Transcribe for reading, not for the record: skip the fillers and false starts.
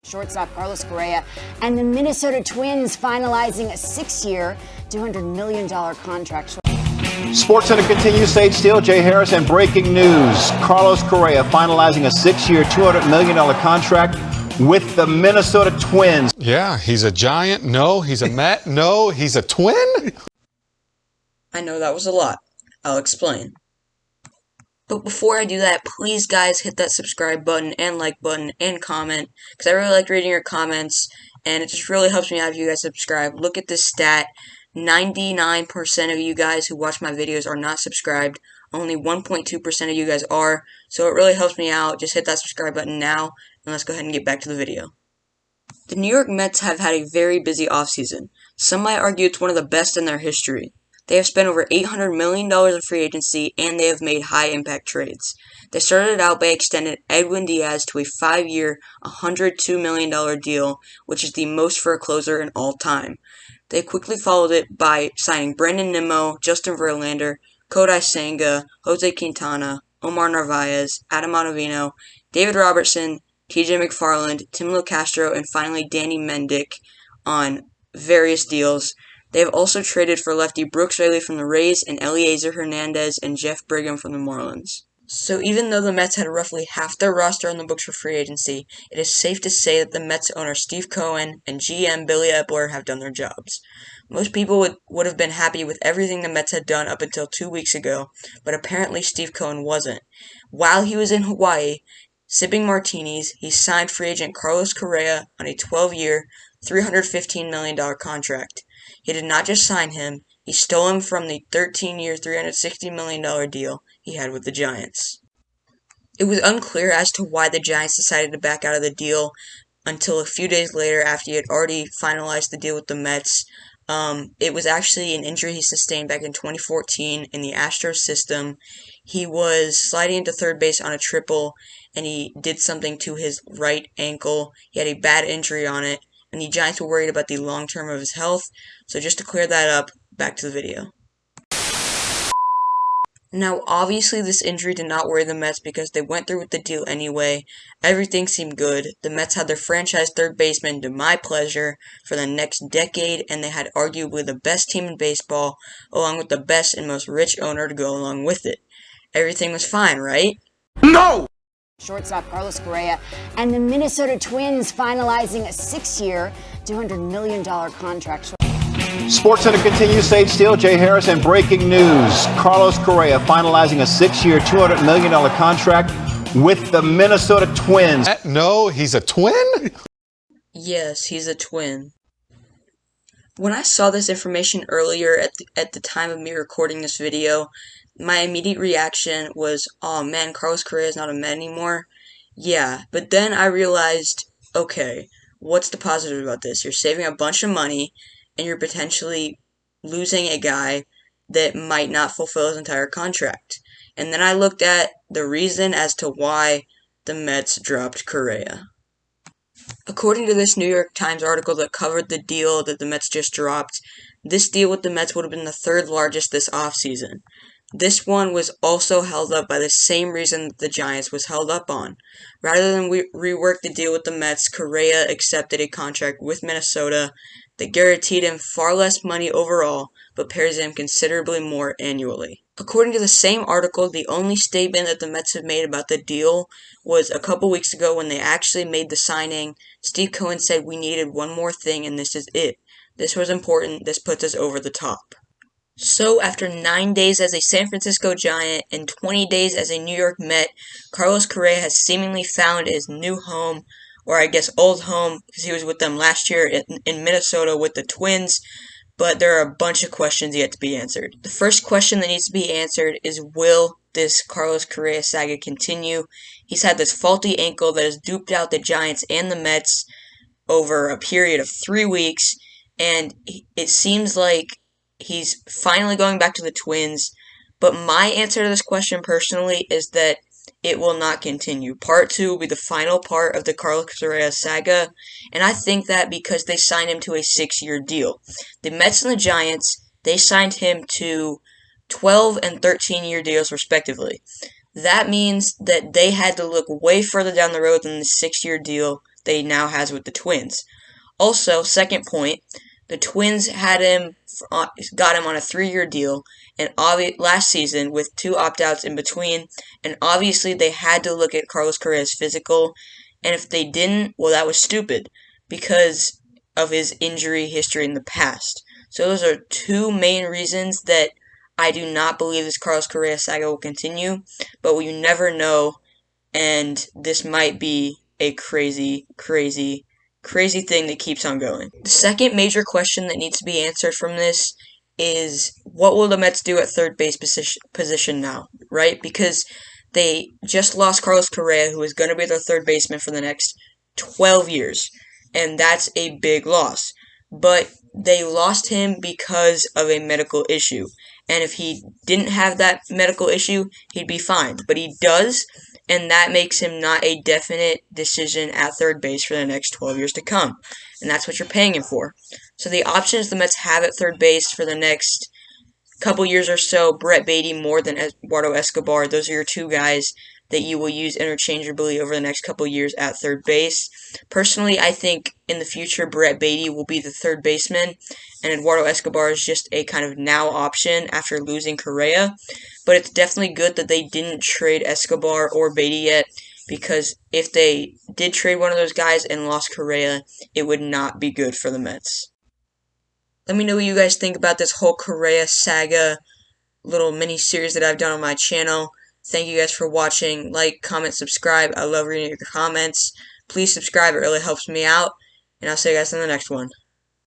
Shortstop Carlos Correa and the Minnesota Twins finalizing a 6-year, $200 million contract. SportsCenter continues. Sage Steele, Jay Harris, and breaking news. Carlos Correa finalizing a 6-year, $200 million contract with the Minnesota Twins. Yeah, he's a Giant. No, he's a Met. No, he's a Twin. I know that was a lot. I'll explain. But before I do that, please guys hit that subscribe button and like button and comment, because I really like reading your comments, and it just really helps me out if you guys subscribe. Look at this stat. 99% of you guys who watch my videos are not subscribed. Only 1.2% of you guys are, so it really helps me out. Just hit that subscribe button now, and let's go ahead and get back to the video. The New York Mets have had a very busy offseason. Some might argue it's one of the best in their history. They have spent over $800 million in free agency, and they have made high-impact trades. They started out by extending Edwin Diaz to a 5-year, $102 million deal, which is the most for a closer in all time. They quickly followed it by signing Brandon Nimmo, Justin Verlander, Kodai Senga, Jose Quintana, Omar Narvaez, Adam Ottavino, David Robertson, TJ McFarland, Tim Locastro, and finally Danny Mendick on various deals. They have also traded for lefty Brooks Raley from the Rays and Eliezer Hernandez and Jeff Brigham from the Marlins. So even though the Mets had roughly half their roster on the books for free agency, it is safe to say that the Mets owner Steve Cohen and GM Billy Epler have done their jobs. Most people would have been happy with everything the Mets had done up until 2 weeks ago, but apparently Steve Cohen wasn't. While he was in Hawaii, sipping martinis, he signed free agent Carlos Correa on a 12-year, $315 million contract. He did not just sign him, he stole him from the 13-year, $360 million deal he had with the Giants. It was unclear as to why the Giants decided to back out of the deal until a few days later after he had already finalized the deal with the Mets. It was actually an injury he sustained back in 2014 in the Astros system. He was sliding into third base on a triple, and he did something to his right ankle. He had a bad injury on it, and the Giants were worried about the long term of his health. So just to clear that up, back to the video. Now, obviously, this injury did not worry the Mets because they went through with the deal anyway. Everything seemed good. The Mets had their franchise third baseman, to my pleasure, for the next decade, and they had arguably the best team in baseball, along with the best and most rich owner to go along with it. Everything was fine, right? No! Shortstop Carlos Correa and the Minnesota Twins finalizing a 6-year, $200 million contract. SportsCenter continues. Sage Steele, Jay Harris, and breaking news. Carlos Correa finalizing a 6-year, $200 million contract with the Minnesota Twins. No, he's a Twin? Yes, he's a Twin. When I saw this information earlier at the time of me recording this video, my immediate reaction was, oh man, Carlos Correa is not a Met anymore. Yeah, but then I realized, okay, what's the positive about this? You're saving a bunch of money, and you're potentially losing a guy that might not fulfill his entire contract. And then I looked at the reason as to why the Mets dropped Correa. According to this New York Times article that covered the deal that the Mets just dropped, this deal with the Mets would have been the third largest this offseason. This one was also held up by the same reason that the Giants was held up on. Rather than rework the deal with the Mets, Correa accepted a contract with Minnesota that guaranteed him far less money overall, but pays him considerably more annually. According to the same article, the only statement that the Mets have made about the deal was a couple weeks ago when they actually made the signing. Steve Cohen said, "We needed one more thing, and this is it. This was important. This puts us over the top." So, after 9 days as a San Francisco Giant and 20 days as a New York Met, Carlos Correa has seemingly found his new home, or I guess old home, because he was with them last year in Minnesota with the Twins, but there are a bunch of questions yet to be answered. The first question that needs to be answered is, will this Carlos Correa saga continue? He's had this faulty ankle that has duped out the Giants and the Mets over a period of 3 weeks, and it seems like he's finally going back to the Twins, but my answer to this question personally is that it will not continue. Part 2 will be the final part of the Carlos Correa saga, and I think that because they signed him to a 6-year deal. The Mets and the Giants, they signed him to 12 and 13-year deals respectively. That means that they had to look way further down the road than the 6-year deal they now has with the Twins. Also, second point, the Twins got him on a 3-year deal, and last season with 2 opt-outs in between, and obviously they had to look at Carlos Correa's physical, and if they didn't, well, that was stupid because of his injury history in the past. So those are 2 main reasons that I do not believe this Carlos Correa saga will continue, but you never know, and this might be a crazy thing that keeps on going. The second major question that needs to be answered from this is, what will the Mets do at third base position now, right? Because they just lost Carlos Correa, who is going to be their third baseman for the next 12 years, and that's a big loss. But they lost him because of a medical issue, and if he didn't have that medical issue, he'd be fine. But he does, and that makes him not a definite decision at third base for the next 12 years to come. And that's what you're paying him for. So the options the Mets have at third base for the next couple years or so, Brett Baty more than Eduardo Escobar. Those are your 2 guys that you will use interchangeably over the next couple years at third base. Personally, I think in the future, Brett Baty will be the third baseman, and Eduardo Escobar is just a kind of now option after losing Correa. But it's definitely good that they didn't trade Escobar or Baty yet, because if they did trade one of those guys and lost Correa, it would not be good for the Mets. Let me know what you guys think about this whole Correa saga little mini-series that I've done on my channel. Thank you guys for watching. Like, comment, subscribe. I love reading your comments. Please subscribe. It really helps me out. And I'll see you guys in the next one.